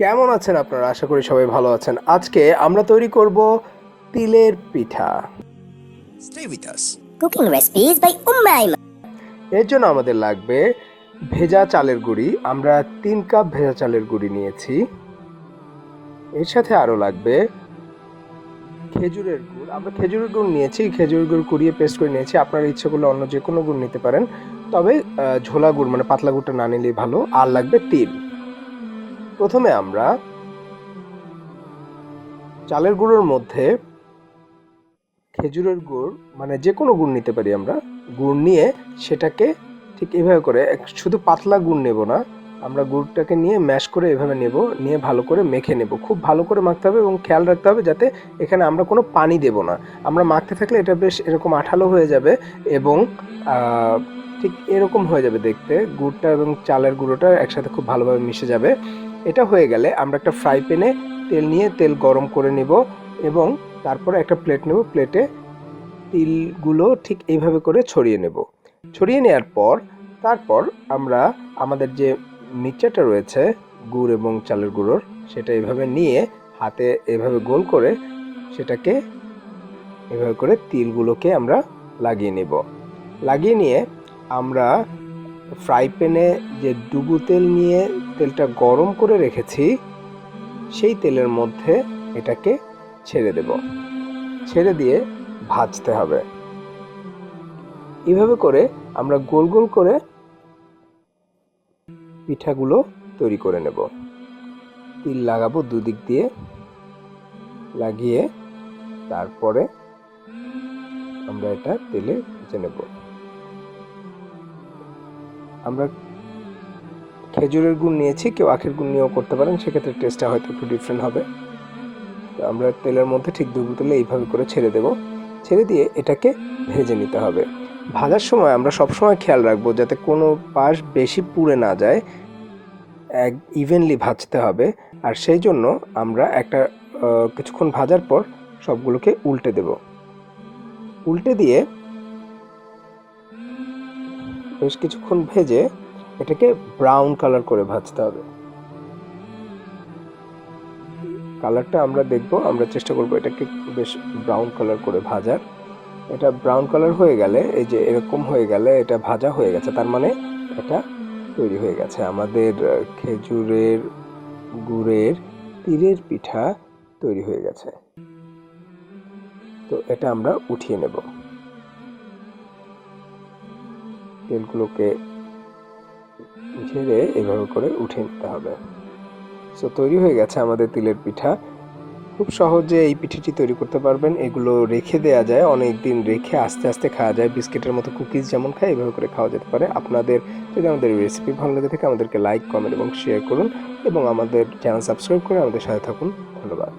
কেমন আছেন আপনারা? আশা করি সবাই ভালো আছেন। আজকে আমরা তৈরি করব তিলের পিঠা। Stay with us. Cooking recipes by Ayman. এর জন্য আমাদের লাগবে ভেজা চালের গুঁড়ি। আমরা 3 কাপ ভেজা চালের গুঁড়ি নিয়েছি। এর সাথে আরও লাগবে খেজুরের গুড়। আমরা খেজুরের গুড় নিয়েছি, খেজুরের গুড় কুড়িয়ে পেস্ট করে নিয়েছি। আপনারা ইচ্ছে করলে অন্য যে কোনো গুড় নিতে পারেন, তবে ঝোলা গুড় মানে পাতলা গুড়টা না নিলেই ভালো। আর লাগবে তিল। প্রথমে আমরা চালের গুঁড়োর মধ্যে খেজুরের গুড় মানে যে কোনো গুড় নিতে পারি, আমরা গুড় নিয়ে সেটাকে ঠিক এভাবে করে, শুধু পাতলা গুড় নেব না, আমরা গুড়টাকে নিয়ে ম্যাশ করে এভাবে নেব, নিয়ে ভালো করে মেখে নেব। খুব ভালো করে মাখতে হবে এবং খেয়াল রাখতে হবে যাতে এখানে আমরা কোনো পানি দেব না। আমরা মাখতে থাকলে এটা বেশ এরকম আঠালো হয়ে যাবে এবং ঠিক এরকম হয়ে যাবে দেখতে। গুড়টা এবং চালের গুঁড়োটা একসাথে খুব ভালোভাবে মিশে যাবে। এটা হয়ে গেলে আমরা একটা ফ্রাই প্যানে তেল নিয়ে তেল গরম করে নিব এবং তারপরে একটা প্লেট নেব। প্লেটে তিলগুলো ঠিক এইভাবে করে ছড়িয়ে নেব। ছড়িয়ে নেওয়ার পর তারপর আমরা আমাদের যে মিক্সচারটা রয়েছে গুড় এবং চালের গুঁড়োর, সেটা এইভাবে নিয়ে হাতে এভাবে গোল করে সেটাকে এভাবে করে তিলগুলোকে আমরা লাগিয়ে নেব। লাগিয়ে নিয়ে আমরা ফ্রাই প্যানে যে ডুবো তেল নিয়ে তেলটা গরম করে রেখেছি, সেই তেলের মধ্যে এটাকে ছেড়ে দেব। ছেড়ে দিয়ে ভাজতে হবে। এভাবে করে আমরা গোল গোল করে পিঠাগুলো তৈরি করে নেব। তিল লাগাবো দুদিক দিয়ে, লাগিয়ে তারপরে আমরা এটা তেলে ভেজে নেব। আমরা খেজুরের গুড় নিয়েছি, কেউ আখের গুড় নিয়েও করতে পারেন, সেক্ষেত্রে টেস্টটা হয়তো একটু ডিফারেন্ট হবে। তো আমরা তেলের মধ্যে ঠিক ডুবো তেলে এইভাবে করে ছেড়ে দেব। ছেড়ে দিয়ে এটাকে ভেজে নিতে হবে। ভাজার সময় আমরা সবসময় খেয়াল রাখবো যাতে কোনো পাশ বেশি পুড়ে না যায়, এক ইভেনলি ভাজতে হবে। আর সেই জন্য আমরা একটা কিছুক্ষণ ভাজার পর সবগুলোকে উল্টে দেব। উল্টে দিয়ে বেশ কিছুক্ষণ ভেজে এটাকে ব্রাউন কালার করে ভাজতে হবে। কালারটা আমরা দেখব, আমরা চেষ্টা করব এটাকে বেশ ব্রাউন কালার করে ভাজার। এটা ব্রাউন কালার হয়ে গেলে, এই যে এরকম হয়ে গেলে এটা ভাজা হয়ে গেছে, তার মানে এটা তৈরি হয়ে গেছে। আমাদের খেজুরের গুড়ের তিলের পিঠা তৈরি হয়ে গেছে। তো এটা আমরা উঠিয়ে নেব। তেলগুলোকে ঝেড়ে এভাবে করে উঠিয়ে নিতে হবে। সো তৈরি হয়ে গেছে আমাদের তিলের পিঠা। খুব সহজে এই পিঠাটি তৈরি করতে পারবেন। এগুলো রেখে দেওয়া যায়, অনেক দিন রেখে আস্তে আস্তে খাওয়া যায়। বিস্কিটের মতো কুকিজ যেমন খায়, এভাবে করে খাওয়া যেতে পারে। আপনাদের যদি আমাদের রেসিপি ভালো লেগে থাকে, আমাদেরকে লাইক, কমেন্ট এবং শেয়ার করুন এবং আমাদের চ্যানেল সাবস্ক্রাইব করে আমাদের সাথে থাকুন। ধন্যবাদ।